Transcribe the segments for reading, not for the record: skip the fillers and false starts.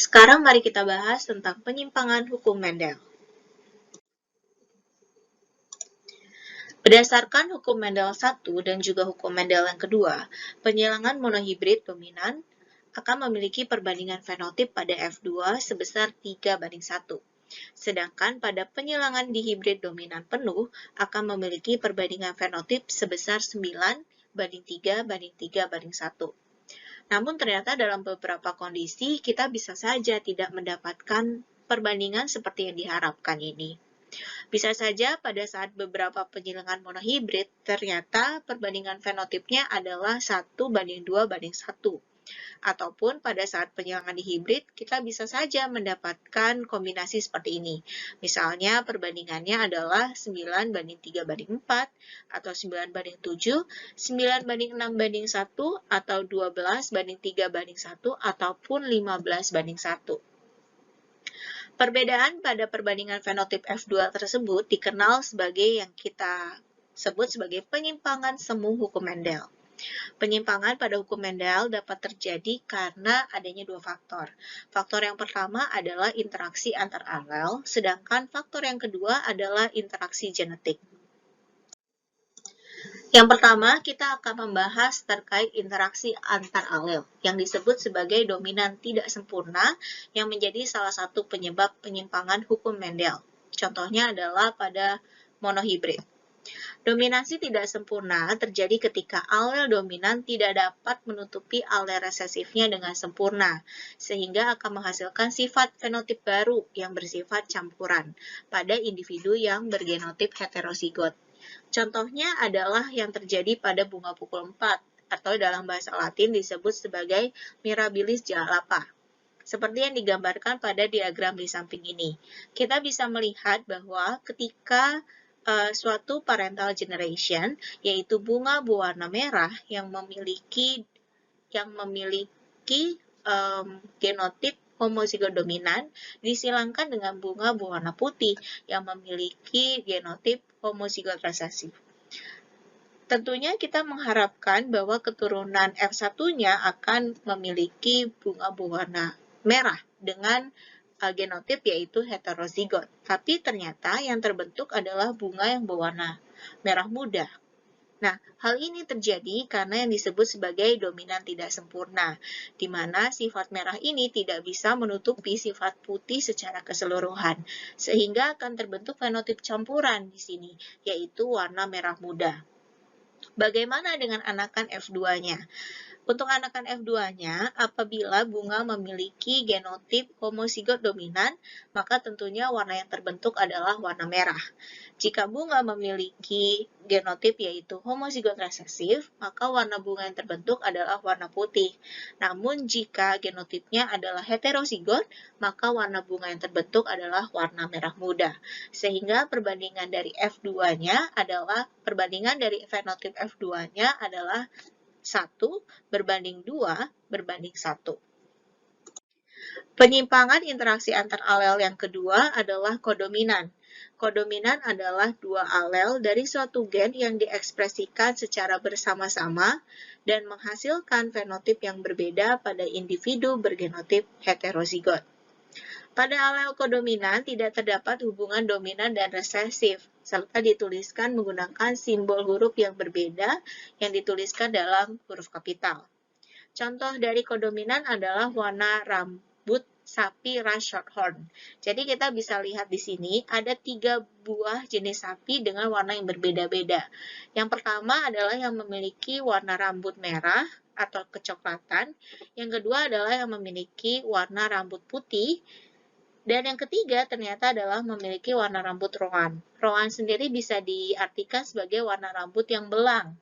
Sekarang mari kita bahas tentang penyimpangan hukum Mendel. Berdasarkan hukum Mendel 1 dan juga hukum Mendel yang kedua, penyilangan monohibrid dominan akan memiliki perbandingan fenotip pada F2 sebesar 3:1. Sedangkan pada penyilangan dihibrid dominan penuh akan memiliki perbandingan fenotip sebesar 9:3:3:1. Namun ternyata dalam beberapa kondisi kita bisa saja tidak mendapatkan perbandingan seperti yang diharapkan ini. Bisa saja pada saat beberapa penyilangan monohibrid, ternyata perbandingan fenotipnya adalah 1:2:1. Ataupun pada saat penyilangan dihibrid, kita bisa saja mendapatkan kombinasi seperti ini. Misalnya perbandingannya adalah 9:3:4, atau 9:7, 9:6:1, atau 12:3:1, ataupun 15:1. Perbedaan pada perbandingan fenotip F2 tersebut dikenal sebagai yang kita sebut sebagai penyimpangan semu hukum Mendel. Penyimpangan pada hukum Mendel dapat terjadi karena adanya dua faktor. Faktor yang pertama adalah interaksi antar alel, sedangkan faktor yang kedua adalah interaksi genetik. Yang pertama, kita akan membahas terkait interaksi antar alel, yang disebut sebagai dominan tidak sempurna, yang menjadi salah satu penyebab penyimpangan hukum Mendel. Contohnya adalah pada monohibrid. Dominasi tidak sempurna terjadi ketika alel dominan tidak dapat menutupi alel resesifnya dengan sempurna, sehingga akan menghasilkan sifat fenotip baru yang bersifat campuran pada individu yang bergenotip heterozigot. Contohnya adalah yang terjadi pada bunga pukul 4, atau dalam bahasa Latin disebut sebagai Mirabilis jalapa. Seperti yang digambarkan pada diagram di samping ini. Kita bisa melihat bahwa ketika suatu parental generation, yaitu bunga berwarna merah yang memiliki genotip homozigot dominan, disilangkan dengan bunga berwarna putih yang memiliki genotip homozigot resesif. Tentunya kita mengharapkan bahwa keturunan F1-nya akan memiliki bunga berwarna merah dengan genotip yaitu heterozigot. Tapi ternyata yang terbentuk adalah bunga yang berwarna merah muda. Nah, hal ini terjadi karena yang disebut sebagai dominan tidak sempurna, di mana sifat merah ini tidak bisa menutupi sifat putih secara keseluruhan, sehingga akan terbentuk fenotip campuran di sini, yaitu warna merah muda. Bagaimana dengan anakan F2-nya? Untuk anakan F2-nya, apabila bunga memiliki genotip homozigot dominan, maka tentunya warna yang terbentuk adalah warna merah. Jika bunga memiliki genotip yaitu homozigot resesif, maka warna bunga yang terbentuk adalah warna putih. Namun jika genotipnya adalah heterozigot, maka warna bunga yang terbentuk adalah warna merah muda. Sehingga perbandingan dari F2-nya adalah, perbandingan dari fenotip F2-nya adalah 1:2:1. Penyimpangan interaksi antar alel yang kedua adalah kodominan. Kodominan adalah dua alel dari suatu gen yang diekspresikan secara bersama-sama dan menghasilkan fenotip yang berbeda pada individu bergenotip heterozigot. Pada alel kodominan tidak terdapat hubungan dominan dan resesif, serta dituliskan menggunakan simbol huruf yang berbeda yang dituliskan dalam huruf kapital. Contoh dari kodominan adalah warna rambut sapi ras shorthorn. Jadi kita bisa lihat di sini ada 3 buah jenis sapi dengan warna yang berbeda-beda. Yang pertama adalah yang memiliki warna rambut merah atau kecoklatan. Yang kedua adalah yang memiliki warna rambut putih. Dan yang ketiga ternyata adalah memiliki warna rambut roan. Roan sendiri bisa diartikan sebagai warna rambut yang belang.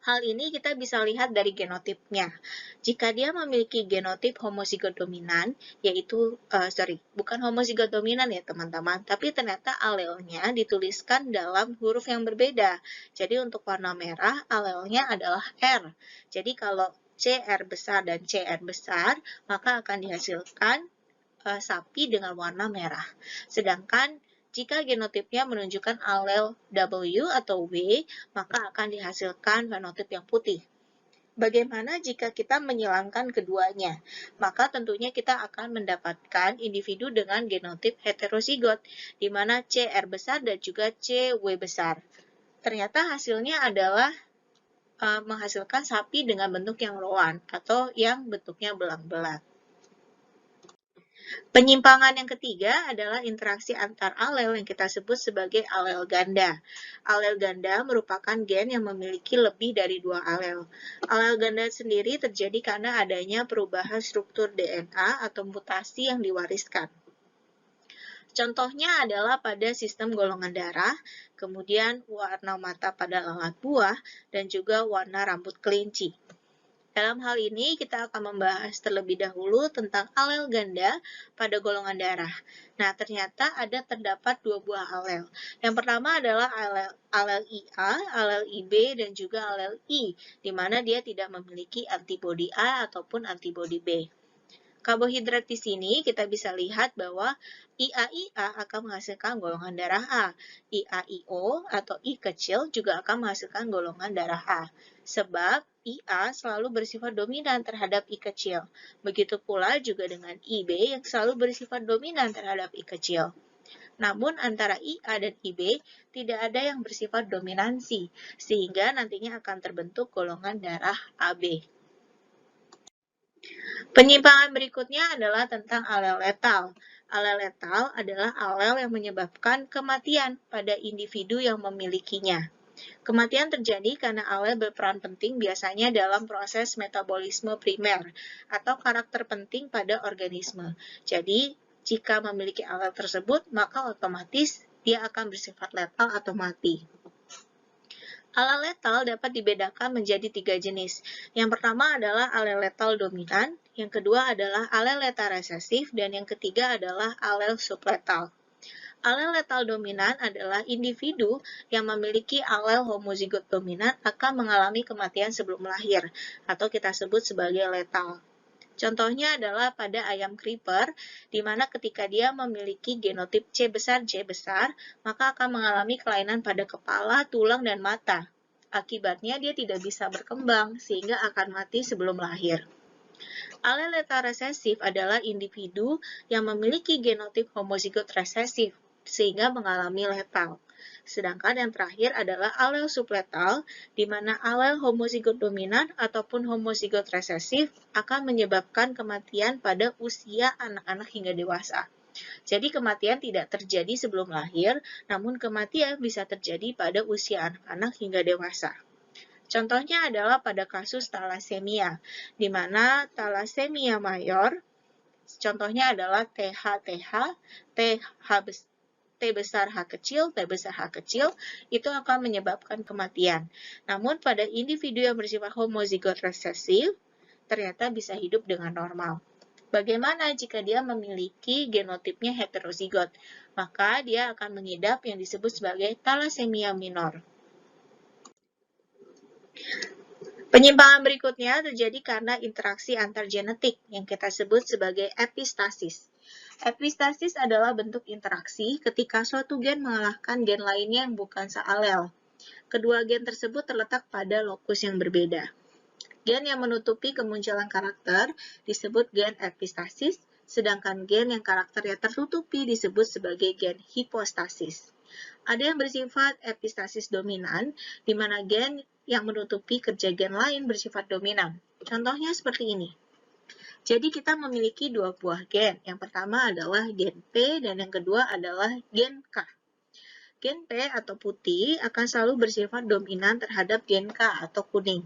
Hal ini kita bisa lihat dari genotipnya. Jika dia memiliki genotip homozigot dominan, yaitu, bukan homozigot dominan ya teman-teman, tapi ternyata alelnya dituliskan dalam huruf yang berbeda. Jadi untuk warna merah, alelnya adalah R. Jadi kalau CR besar dan CR besar, maka akan dihasilkan sapi dengan warna merah. Sedangkan jika genotipnya menunjukkan alel W atau W, maka akan dihasilkan fenotip yang putih. Bagaimana jika kita menyilangkan keduanya? Maka tentunya kita akan mendapatkan individu dengan genotip heterozigot, di mana CR besar dan juga CW besar. Ternyata hasilnya adalah menghasilkan sapi dengan bentuk yang roan atau yang bentuknya belang-belang. Penyimpangan yang ketiga adalah interaksi antar alel yang kita sebut sebagai alel ganda. Alel ganda merupakan gen yang memiliki lebih dari 2 alel. Alel ganda sendiri terjadi karena adanya perubahan struktur DNA atau mutasi yang diwariskan. Contohnya adalah pada sistem golongan darah, kemudian warna mata pada lalat buah, dan juga warna rambut kelinci. Dalam hal ini, kita akan membahas terlebih dahulu tentang alel ganda pada golongan darah. Nah, ternyata terdapat 2 buah alel. Yang pertama adalah alel IA, alel IB, dan juga alel I, di mana dia tidak memiliki antibodi A ataupun antibodi B. Karbohidrat di sini kita bisa lihat bahwa IA akan menghasilkan golongan darah A. IAIO atau I kecil juga akan menghasilkan golongan darah A. Sebab IA selalu bersifat dominan terhadap I kecil. Begitu pula juga dengan IB yang selalu bersifat dominan terhadap I kecil. Namun antara IA dan IB tidak ada yang bersifat dominansi, sehingga nantinya akan terbentuk golongan darah AB. Penyimpangan berikutnya adalah tentang alel letal. Alel letal adalah alel yang menyebabkan kematian pada individu yang memilikinya. Kematian terjadi karena alel berperan penting biasanya dalam proses metabolisme primer atau karakter penting pada organisme. Jadi, jika memiliki alel tersebut, maka otomatis dia akan bersifat letal atau mati. Alel letal dapat dibedakan menjadi 3 jenis. Yang pertama adalah alel letal dominan, yang kedua adalah alel letal resesif, dan yang ketiga adalah alel subletal. Alel letal dominan adalah individu yang memiliki alel homozigot dominan akan mengalami kematian sebelum lahir, atau kita sebut sebagai letal. Contohnya adalah pada ayam creeper, di mana ketika dia memiliki genotip C besar, J besar, maka akan mengalami kelainan pada kepala, tulang, dan mata. Akibatnya dia tidak bisa berkembang, sehingga akan mati sebelum lahir. Alel letal resesif adalah individu yang memiliki genotip homozigot resesif, sehingga mengalami letal. Sedangkan yang terakhir adalah alel subletal, di mana alel homozigot dominan ataupun homozigot resesif akan menyebabkan kematian pada usia anak-anak hingga dewasa. Jadi kematian tidak terjadi sebelum lahir, namun kematian bisa terjadi pada usia anak-anak hingga dewasa. Contohnya adalah pada kasus thalassemia, di mana thalassemia mayor, contohnya adalah TH, T besar H kecil, T besar H kecil, itu akan menyebabkan kematian. Namun pada individu yang bersifat homozigot resesif, ternyata bisa hidup dengan normal. Bagaimana jika dia memiliki genotipnya heterozigot? Maka dia akan mengidap yang disebut sebagai thalassemia minor. Penyimpangan berikutnya terjadi karena interaksi antar genetik yang kita sebut sebagai epistasis. Epistasis adalah bentuk interaksi ketika suatu gen mengalahkan gen lainnya yang bukan sealel. Kedua gen tersebut terletak pada lokus yang berbeda. Gen yang menutupi kemunculan karakter disebut gen epistasis, sedangkan gen yang karakternya tertutupi disebut sebagai gen hipostasis. Ada yang bersifat epistasis dominan, di mana gen yang menutupi kerja gen lain bersifat dominan. Contohnya seperti ini. Jadi kita memiliki 2 buah gen. Yang pertama adalah gen P dan yang kedua adalah gen K. Gen P atau putih akan selalu bersifat dominan terhadap gen K atau kuning.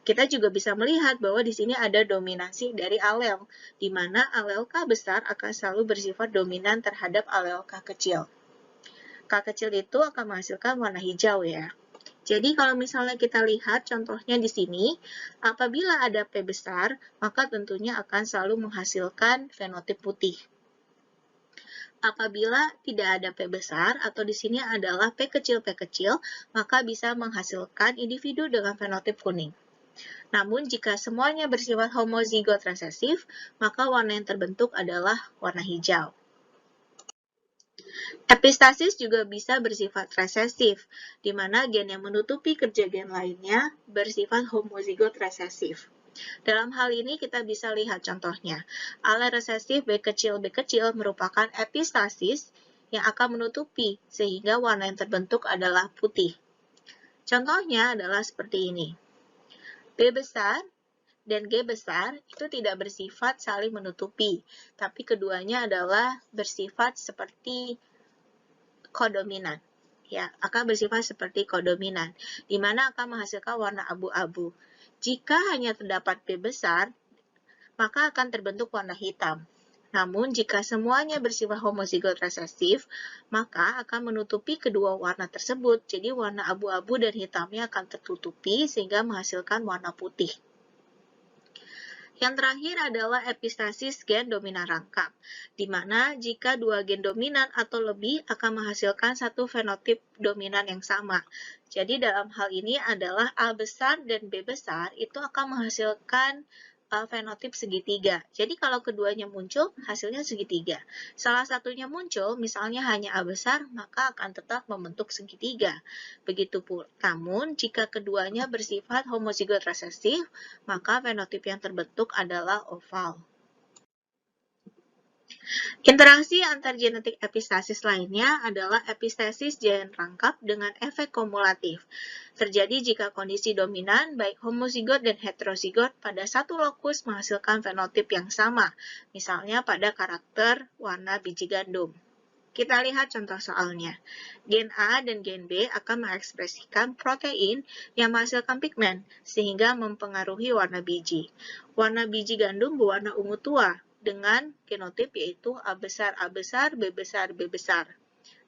Kita juga bisa melihat bahwa di sini ada dominasi dari alel, di mana alel K besar akan selalu bersifat dominan terhadap alel K kecil. K kecil itu akan menghasilkan warna hijau ya. Jadi kalau misalnya kita lihat contohnya di sini, apabila ada P besar, maka tentunya akan selalu menghasilkan fenotip putih. Apabila tidak ada P besar atau di sini adalah P kecil, maka bisa menghasilkan individu dengan fenotip kuning. Namun jika semuanya bersifat homozigot resesif, maka warna yang terbentuk adalah warna hijau. Epistasis juga bisa bersifat resesif, di mana gen yang menutupi kerja gen lainnya bersifat homozigot resesif. Dalam hal ini kita bisa lihat contohnya. Alel resesif B kecil merupakan epistasis yang akan menutupi sehingga warna yang terbentuk adalah putih. Contohnya adalah seperti ini. B besar dan G besar itu tidak bersifat saling menutupi, tapi keduanya adalah bersifat seperti kodominan. Ya, akan bersifat seperti kodominan, di mana akan menghasilkan warna abu-abu. Jika hanya terdapat B besar, maka akan terbentuk warna hitam. Namun, jika semuanya bersifat homozigot resesif, maka akan menutupi kedua warna tersebut. Jadi, warna abu-abu dan hitamnya akan tertutupi sehingga menghasilkan warna putih. Yang terakhir adalah epistasis gen dominan rangkap, di mana jika dua gen dominan atau lebih akan menghasilkan satu fenotip dominan yang sama. Jadi dalam hal ini adalah A besar dan B besar itu akan menghasilkan fenotip segitiga. Jadi kalau keduanya muncul, hasilnya segitiga. Salah satunya muncul, misalnya hanya A besar, maka akan tetap membentuk segitiga. Begitu pula. Namun, jika keduanya bersifat homozigot resesif, maka fenotip yang terbentuk adalah oval. Interaksi antar genetik epistasis lainnya adalah epistasis gen rangkap dengan efek kumulatif. Terjadi jika kondisi dominan, baik homozigot dan heterozigot pada satu lokus menghasilkan fenotip yang sama, misalnya pada karakter warna biji gandum. Kita lihat contoh soalnya. Gen A dan gen B akan mengekspresikan protein yang menghasilkan pigmen, sehingga mempengaruhi warna biji. Warna biji gandum berwarna ungu tua, dengan genotip yaitu A besar, B besar, B besar.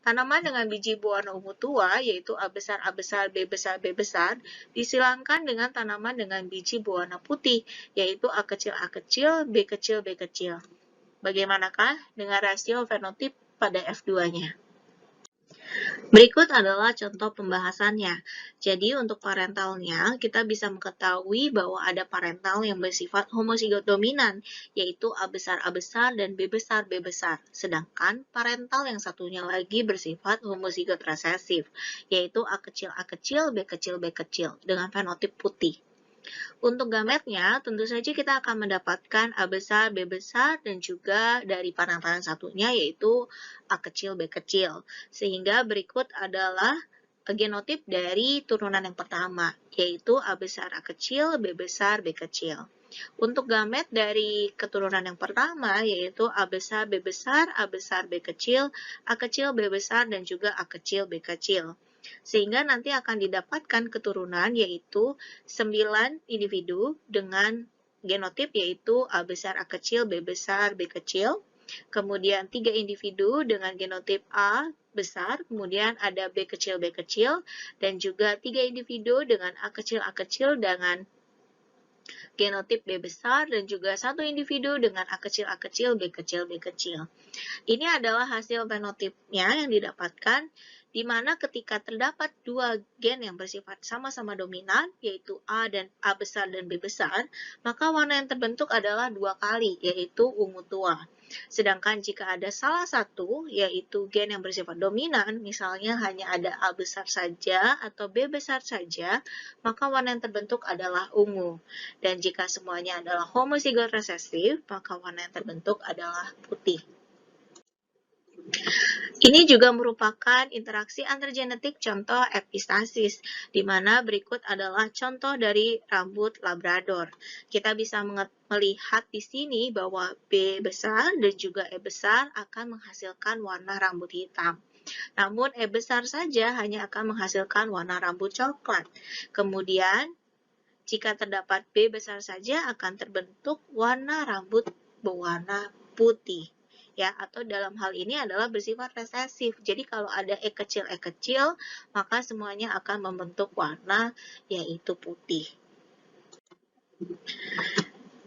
Tanaman dengan biji berwarna ungu tua, yaitu A besar, B besar, B besar, disilangkan dengan tanaman dengan biji berwarna putih, yaitu A kecil, B kecil, B kecil. Bagaimanakah dengan rasio fenotip pada F2-nya? Berikut adalah contoh pembahasannya. Jadi untuk parentalnya, kita bisa mengetahui bahwa ada parental yang bersifat homozigot dominan, yaitu A besar dan B besar. Sedangkan parental yang satunya lagi bersifat homozigot resesif, yaitu A kecil, B kecil, dengan fenotip putih. Untuk gametnya, tentu saja kita akan mendapatkan A besar, B besar, dan juga dari parental yang satunya yaitu A kecil, B kecil. Sehingga berikut adalah genotip dari turunan yang pertama, yaitu A besar, A kecil, B besar, B kecil. Untuk gamet dari keturunan yang pertama, yaitu A besar, B besar, A besar, B kecil, A kecil, B besar, dan juga A kecil, B kecil. Sehingga nanti akan didapatkan keturunan yaitu 9 individu dengan genotip yaitu A besar, A kecil, B besar, B kecil. Kemudian 3 individu dengan genotip A besar, kemudian ada B kecil, dan juga 3 individu dengan A kecil dengan genotip B besar, dan juga 1 individu dengan A kecil, B kecil. Ini adalah hasil fenotipnya yang didapatkan, di mana ketika terdapat dua gen yang bersifat sama-sama dominan, yaitu A besar dan B besar, maka warna yang terbentuk adalah 2 kali, yaitu ungu tua. Sedangkan jika ada salah satu, yaitu gen yang bersifat dominan, misalnya hanya ada A besar saja atau B besar saja, maka warna yang terbentuk adalah ungu. Dan jika semuanya adalah homozigot resesif, maka warna yang terbentuk adalah putih. Ini juga merupakan interaksi antargenetik contoh epistasis, di mana berikut adalah contoh dari rambut Labrador. Kita bisa melihat di sini bahwa B besar dan juga E besar akan menghasilkan warna rambut hitam. Namun E besar saja hanya akan menghasilkan warna rambut coklat. Kemudian, jika terdapat B besar saja akan terbentuk warna rambut berwarna putih. Ya, atau dalam hal ini adalah bersifat resesif. Jadi kalau ada E kecil, maka semuanya akan membentuk warna yaitu putih.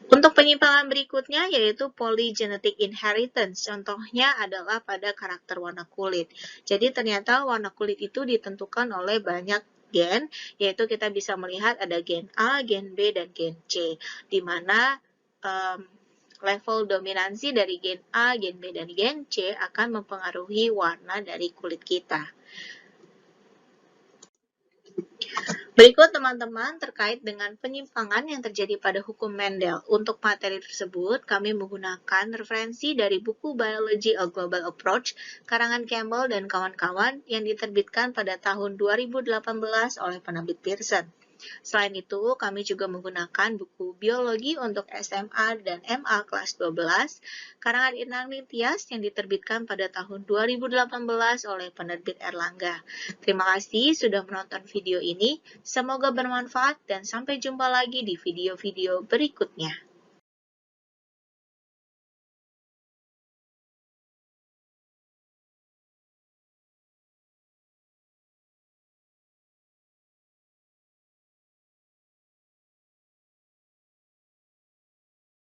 Untuk penyimpangan berikutnya yaitu polygenetic inheritance. Contohnya adalah pada karakter warna kulit. Jadi ternyata warna kulit itu ditentukan oleh banyak gen, yaitu kita bisa melihat ada gen A, gen B, dan gen C, di mana Level dominansi dari gen A, gen B, dan gen C akan mempengaruhi warna dari kulit kita. Berikut teman-teman terkait dengan penyimpangan yang terjadi pada hukum Mendel. Untuk materi tersebut, kami menggunakan referensi dari buku Biology A Global Approach, karangan Campbell dan kawan-kawan yang diterbitkan pada tahun 2018 oleh penerbit Pearson. Selain itu, kami juga menggunakan buku Biologi untuk SMA dan MA kelas 12, karangan Inang Nitias yang diterbitkan pada tahun 2018 oleh penerbit Erlangga. Terima kasih sudah menonton video ini, semoga bermanfaat dan sampai jumpa lagi di video-video berikutnya.